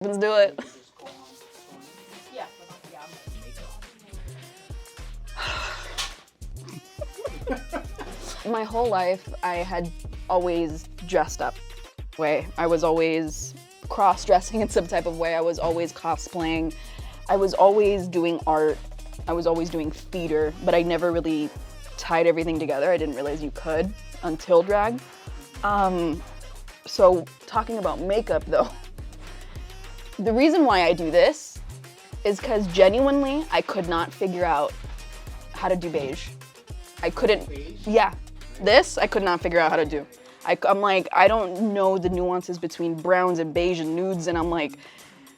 Let's do it. My whole life, I had always dressed up way. I was always cross-dressing in some type of way. I was always cosplaying. I was always doing art. I was always doing theater, but I never really tied everything together. I didn't realize you could until drag. So talking about makeup though, the reason why I do this is because genuinely I could not figure out how to do beige. I couldn't, yeah, this I could not figure out how to do. I'm like, I don't know the nuances between browns and beige and nudes, and I'm like,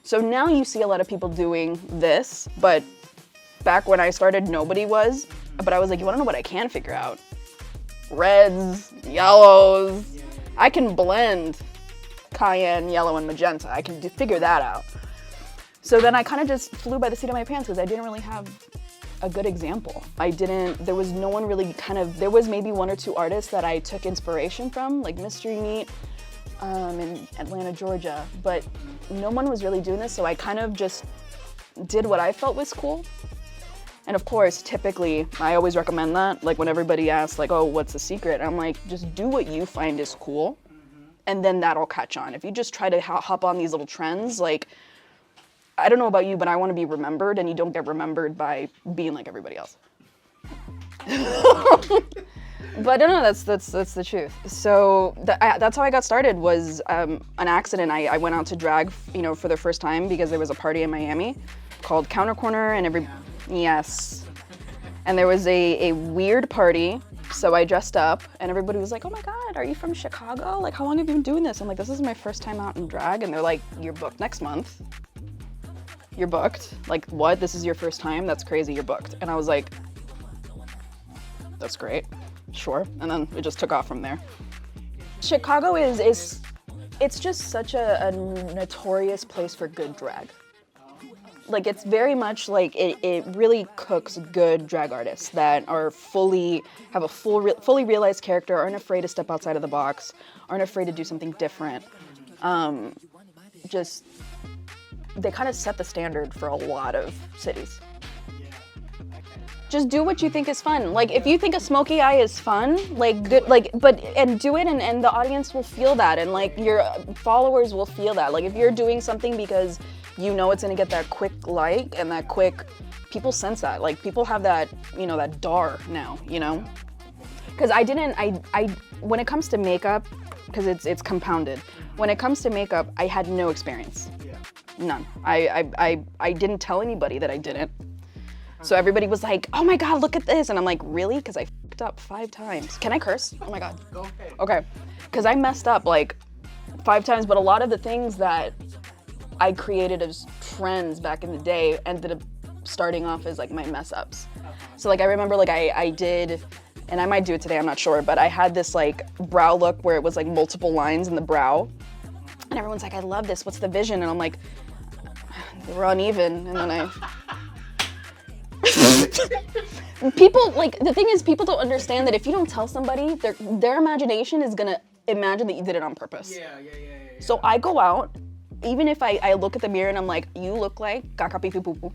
so now you see a lot of people doing this, but back when I started, nobody was. But I was like, you wanna know what I can figure out? Reds, yellows. I can blend cayenne, yellow, and magenta. I can figure that out. So then I kind of just flew by the seat of my pants because I didn't really have a good example. There was no one really there was maybe one or two artists that I took inspiration from, like Mystery Meat in Atlanta, Georgia, but no one was really doing this, so I kind of just did what I felt was cool. And of course, typically, I always recommend that, like when everybody asks, like, oh, what's the secret? I'm like, just do what you find is cool, and then that'll catch on. If you just try to hop on these little trends, like, I don't know about you, but I want to be remembered, and you don't get remembered by being like everybody else. But no, that's the truth. So that's how I got started, was an accident. I went out to drag, for the first time because there was a party in Miami called Counter Corner, and yes. And there was a weird party, so I dressed up, and everybody was like, oh my God, are you from Chicago? Like, how long have you been doing this? I'm like, this is my first time out in drag, and they're like, you're booked next month. You're booked. Like, what? This is your first time? That's crazy, you're booked. And I was like, that's great, sure. And then it just took off from there. Chicago it's just such a notorious place for good drag. Like, it's very much like it really cooks good drag artists that are have a fully realized character, aren't afraid to step outside of the box, aren't afraid to do something different. They kind of set the standard for a lot of cities. Just do what you think is fun. Like, if you think a smoky eye is fun, like, good, like, and do it, and the audience will feel that, and like your followers will feel that. Like, if you're doing something because you know it's gonna get that quick like and that quick, people sense that. Like, people have that, that dar now, Because when it comes to makeup, because it's compounded. When it comes to makeup, I had no experience. None. I didn't tell anybody that I didn't. So everybody was like, oh my God, look at this. And I'm like, really? Because I f***ed up 5 times. Can I curse? Oh my God. Go ahead. Okay. Because I messed up like 5 times, but a lot of the things that I created as trends back in the day ended up starting off as like my mess ups. So like I remember like I did, and I might do it today, I'm not sure, but I had this like brow look where it was like multiple lines in the brow. And everyone's like, I love this, what's the vision? And I'm like, they were uneven, and then people, like, the thing is, people don't understand that if you don't tell somebody, their imagination is gonna imagine that you did it on purpose. Yeah. So I go out, even if I look at the mirror and I'm like, you look like caca pipi poo poo.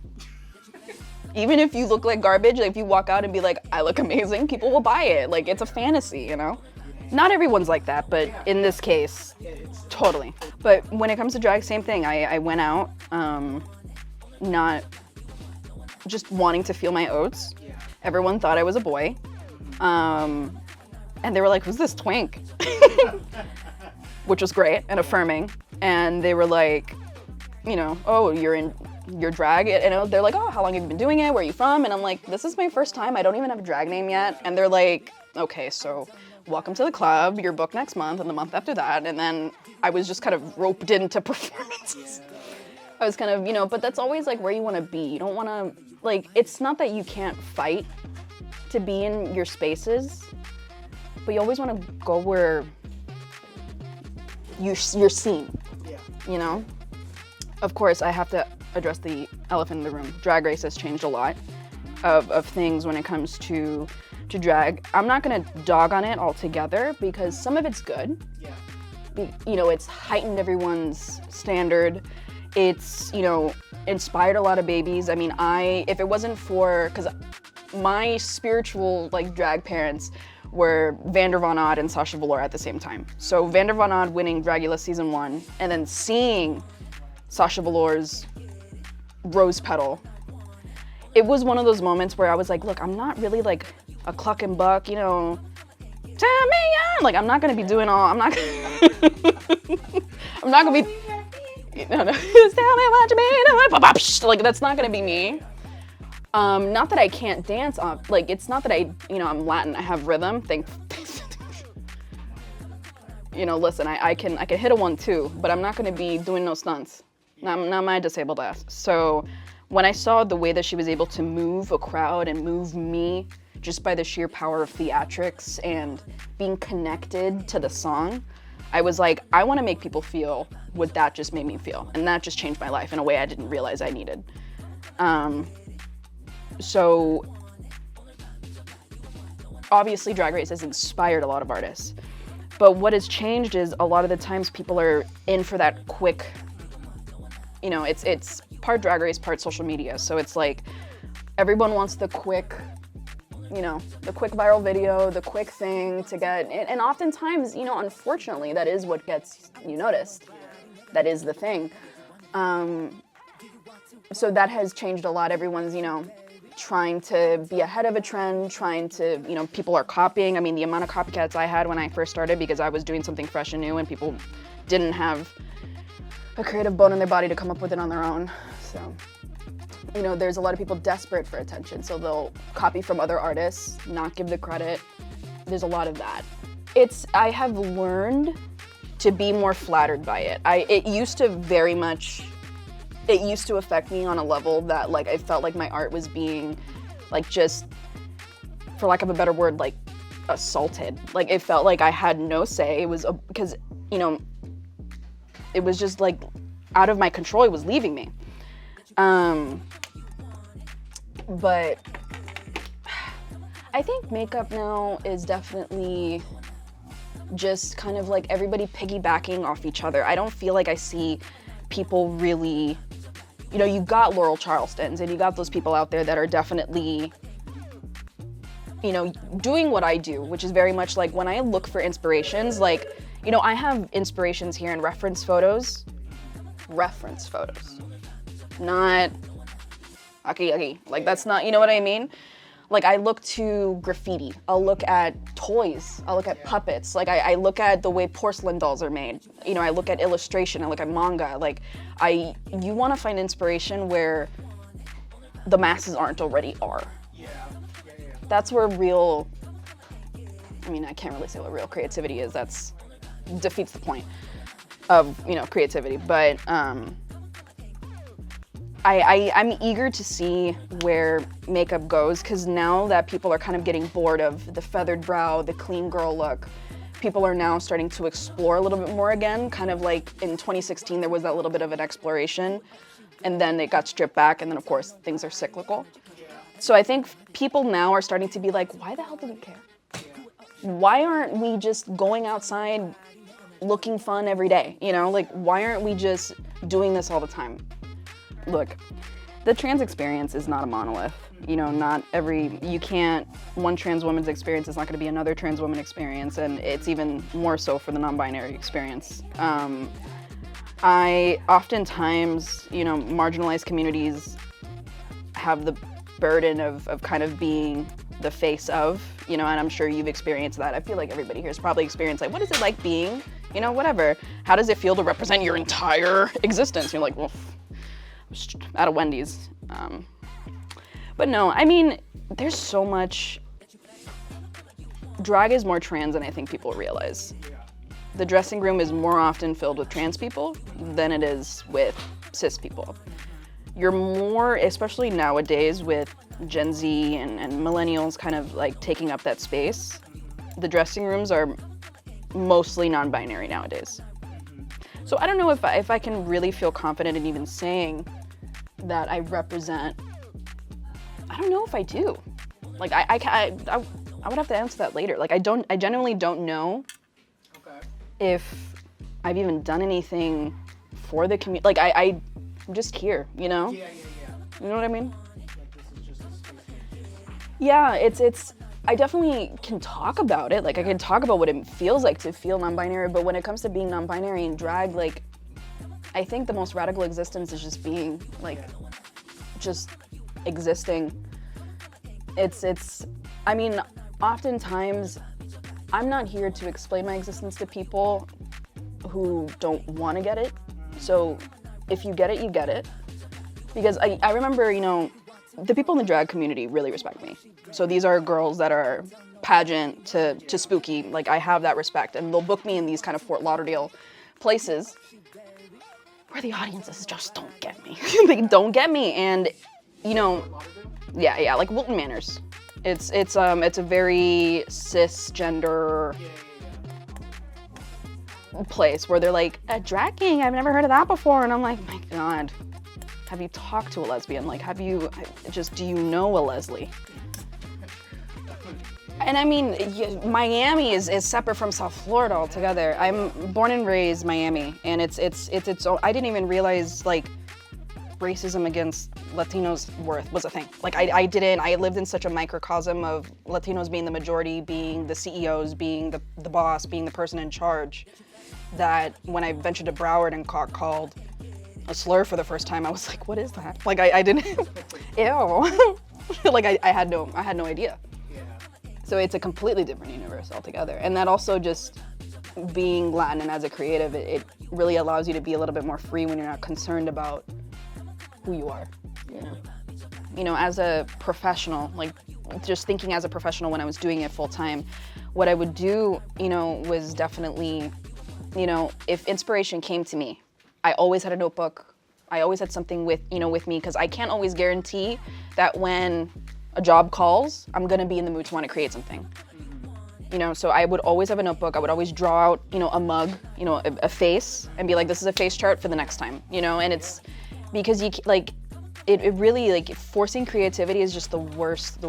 Even if you look like garbage, like if you walk out and be like, I look amazing, people will buy it. Like, it's a fantasy, Not everyone's like that, but in this case, totally. But when it comes to drag, same thing. I went out, not just wanting to feel my oats. Everyone thought I was a boy. And they were like, who's this twink? Which was great and affirming. And they were like, oh, you're drag, they're like, oh, how long have you been doing it? Where are you from? And I'm like, this is my first time. I don't even have a drag name yet. And they're like, okay, so welcome to the club. You're booked next month and the month after that. And then I was just kind of roped into performances. I was kind of, but that's always like where you want to be. You don't want to, like, it's not that you can't fight to be in your spaces, but you always want to go where you're seen, Of course, I have to address the elephant in the room. Drag Race has changed a lot of things when it comes to drag. I'm not gonna dog on it altogether because some of it's good. It's heightened everyone's standard. It's, you know, inspired a lot of babies. I mean, if it wasn't for, because my spiritual, like, drag parents were Vander Von Odd and Sasha Velour at the same time. So Vander Von Odd winning Dragula season 1, and then seeing Sasha Velour's Rose Petal, it was one of those moments where I was like, look, I'm not really like a cluck and buck, you know, tell me I'm like, I'm not gonna be doing all, I'm not gonna be, no, just tell me what you mean, like, that's not gonna be me. Not that I can't dance off, like, it's not that you know, I'm Latin, I have rhythm, you know, listen, I can hit a 1-2, but I'm not gonna be doing no stunts. Not my disabled ass. So when I saw the way that she was able to move a crowd and move me just by the sheer power of theatrics and being connected to the song, I was like, I want to make people feel what that just made me feel. And that just changed my life in a way I didn't realize I needed. So obviously Drag Race has inspired a lot of artists. But what has changed is a lot of the times people are in for that quick, you know, it's part Drag Race, part social media. So it's like everyone wants the quick, you know, the quick viral video, the quick thing to get, and oftentimes, you know, unfortunately, that is what gets you noticed. That is the thing. So that has changed a lot. Everyone's, you know, trying to be ahead of a trend, trying to, you know, people are copying. I mean, the amount of copycats I had when I first started because I was doing something fresh and new and people didn't have a creative bone in their body to come up with it on their own. So, you know, there's a lot of people desperate for attention, so they'll copy from other artists, not give the credit. There's a lot of that. I have learned to be more flattered by it. It used to affect me on a level that, like, I felt like my art was being, like, just, for lack of a better word, like, assaulted. Like, it felt like I had no say. It was, because, you know, it was just, like, out of my control. It was leaving me. But I think makeup now is definitely just kind of like everybody piggybacking off each other. I don't feel like I see people really, you know, you got Laurel Charlestons and you got those people out there that are definitely, you know, doing what I do, which is very much like when I look for inspirations, like, you know, I have inspirations here in reference photos, not okay, like that's not, you know what I mean? Like I look to graffiti, I'll look at toys, I'll look at puppets, like I look at the way porcelain dolls are made, you know, I look at illustration, I look at manga, like you want to find inspiration where the masses aren't already are. Yeah. That's where real, I mean, I can't really say what real creativity is, that's defeats the point of, you know, creativity, but I'm eager to see where makeup goes, because now that people are kind of getting bored of the feathered brow, the clean girl look, people are now starting to explore a little bit more again, kind of like in 2016 there was that little bit of an exploration, and then it got stripped back, and then of course things are cyclical. So I think people now are starting to be like, why the hell do we care? Why aren't we just going outside looking fun every day? You know, like why aren't we just doing this all the time? Look, the trans experience is not a monolith. You know, one trans woman's experience is not gonna be another trans woman experience, and it's even more so for the non-binary experience. Oftentimes, you know, marginalized communities have the burden of kind of being the face of, you know, and I'm sure you've experienced that. I feel like everybody here has probably experienced, like, what is it like being, you know, whatever. How does it feel to represent your entire existence? You're like, well, out of Wendy's. But no, I mean, there's so much, drag is more trans than I think people realize. The dressing room is more often filled with trans people than it is with cis people. You're more, especially nowadays with Gen Z and millennials kind of like taking up that space, the dressing rooms are mostly non-binary nowadays. So I don't know if I can really feel confident in even saying that I represent, I don't know if I do. Like I would have to answer that later. Like I genuinely don't know if I've even done anything for the community. Like I'm just here, you know? Yeah. You know what I mean? Like this is just a space for you. Yeah, I definitely can talk about it. Like I can talk about what it feels like to feel non-binary, but when it comes to being non-binary in drag, like I think the most radical existence is just being, like, just existing. I mean, oftentimes I'm not here to explain my existence to people who don't want to get it. So if you get it, you get it. Because I remember, you know, the people in the drag community really respect me. So these are girls that are pageant to spooky. Like I have that respect, and they'll book me in these kind of Fort Lauderdale places where the audiences just don't get me. They don't get me, and you know, yeah, like Wilton Manors. It's a very cisgender place where they're like, a drag king, I've never heard of that before, and I'm like, my God, have you talked to a lesbian? Like, do you know a Leslie? And I mean, Miami is separate from South Florida altogether. I'm born and raised Miami, and it's I didn't even realize like racism against Latinos was a thing. Like I lived in such a microcosm of Latinos being the majority, being the CEOs, being the boss, being the person in charge, that when I ventured to Broward and called a slur for the first time, I was like, what is that? Like I didn't, ew. Like I had no idea. So it's a completely different universe altogether. And that also just being Latin and as a creative, it really allows you to be a little bit more free when you're not concerned about who you are. You know, as a professional, like just thinking as a professional when I was doing it full time, what I would do, you know, was definitely, you know, if inspiration came to me, I always had a notebook. I always had something with me, because I can't always guarantee that when a job calls, I'm gonna be in the mood to want to create something. You know, so I would always have a notebook. I would always draw out, you know, a mug, you know, a face, and be like, this is a face chart for the next time, you know. And it's because it really, like, forcing creativity is just the worst.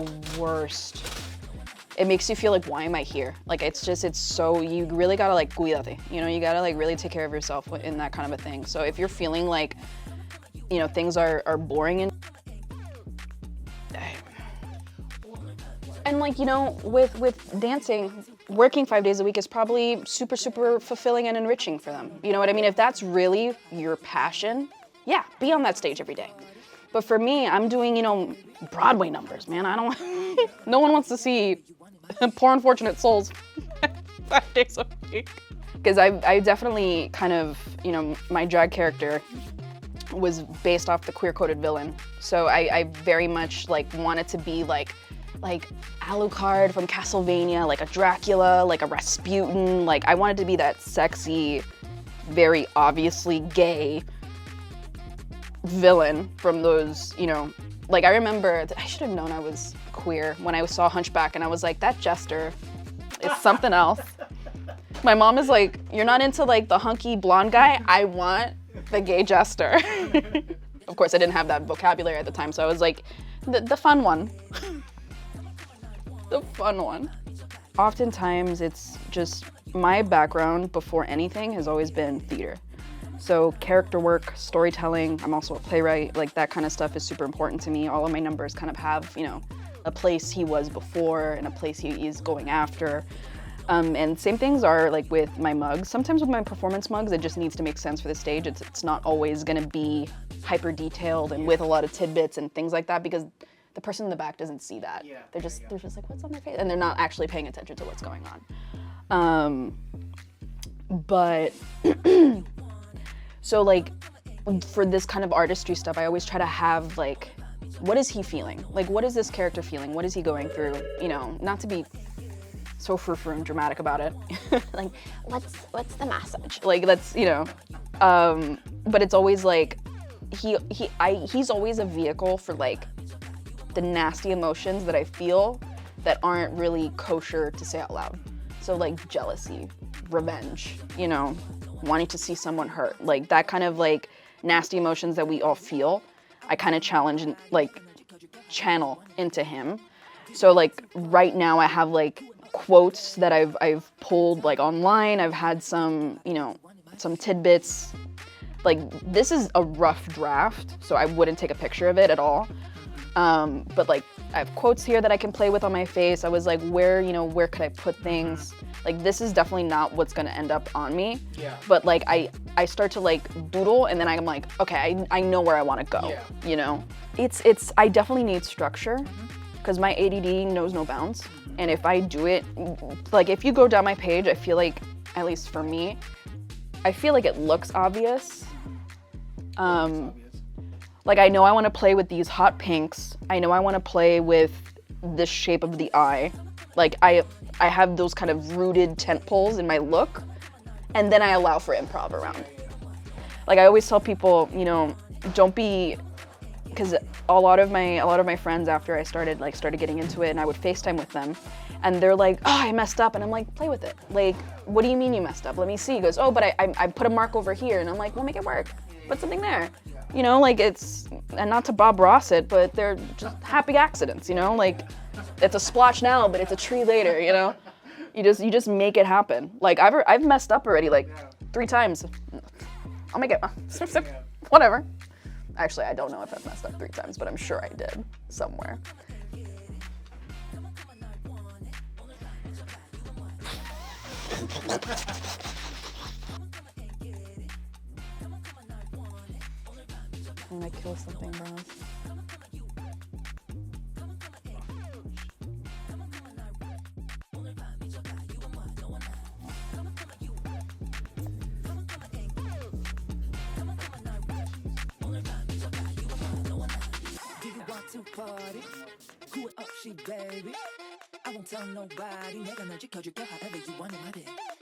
It makes you feel like, why am I here? Like, it's so, you really gotta like cuídate, you know, you gotta like really take care of yourself in that kind of a thing. So if you're feeling like, you know, things are boring and like, you know, with dancing, working 5 days a week is probably super fulfilling and enriching for them. You know what I mean? If that's really your passion, yeah, be on that stage every day. But for me, I'm doing, you know, Broadway numbers, man. No one wants to see Poor Unfortunate Souls 5 days a week. Because I definitely kind of, you know, my drag character was based off the queer-coded villain. So I very much like wanted to be like Alucard from Castlevania, like a Dracula, like a Rasputin. Like I wanted to be that sexy, very obviously gay villain from those, you know, like I remember, I should have known I was queer when I saw Hunchback, and I was like, that jester is something else. My mom is like, you're not into like the hunky blonde guy? I want the gay jester. Of course, I didn't have that vocabulary at the time, so I was like, the fun one. The fun one. Oftentimes, it's just my background before anything has always been theater. So character work, storytelling, I'm also a playwright, like that kind of stuff is super important to me. All of my numbers kind of have, you know, a place he was before and a place he is going after. And same things are like with my mugs. Sometimes with my performance mugs, it just needs to make sense for the stage. It's not always gonna be hyper detailed and with a lot of tidbits and things like that, because the person in the back doesn't see that. They're just like, what's on their face? And they're not actually paying attention to what's going on. But so like for this kind of artistry stuff, I always try to have like, what is he feeling? Like, what is this character feeling? What is he going through? You know, not to be so frou-frou and dramatic about it. Like, what's the message? Like, that's, you know, but it's always like, he's always a vehicle for like the nasty emotions that I feel that aren't really kosher to say out loud. So like jealousy, revenge, you know, wanting to see someone hurt, like that kind of like nasty emotions that we all feel, I kind of challenge and like channel into him. So like right now I have like quotes that I've pulled like online. I've had some, you know, some tidbits Like, this is a rough draft, so I wouldn't take a picture of it at all. But like, I have quotes here that I can play with on my face. I was like, where could I put things? Like, this is definitely not what's gonna end up on me. Yeah. But like, I start to like doodle, and then I'm like, okay, I know where I wanna go, you know? I definitely need structure, because my ADD knows no bounds. And if I do it, like if you go down my page, I feel like, at least for me, I feel like it looks obvious. Like, I know I want to play with these hot pinks. I know I want to play with the shape of the eye. Like, I have those kind of rooted tent poles in my look, and then I allow for improv around. Like, I always tell people, you know, don't be, because a lot of my friends, after I started getting into it, and I would FaceTime with them, and they're like, oh, I messed up, and I'm like, play with it. Like, what do you mean you messed up? Let me see. He goes, oh, but I put a mark over here, and I'm like, well, make it work. Put something there. You know, like, it's, and not to Bob Ross it, but they're just happy accidents, you know? Like, it's a splotch now, but it's a tree later, you know? You just make it happen. Like, I've messed up already, like, 3 times. I'll make it, whatever. Actually, I don't know if I've messed up 3 times, but I'm sure I did somewhere. I'm gonna kill something, bro. Party, cool it up, she baby. I won't tell nobody. 내가 널 지켜줄게 however you want it.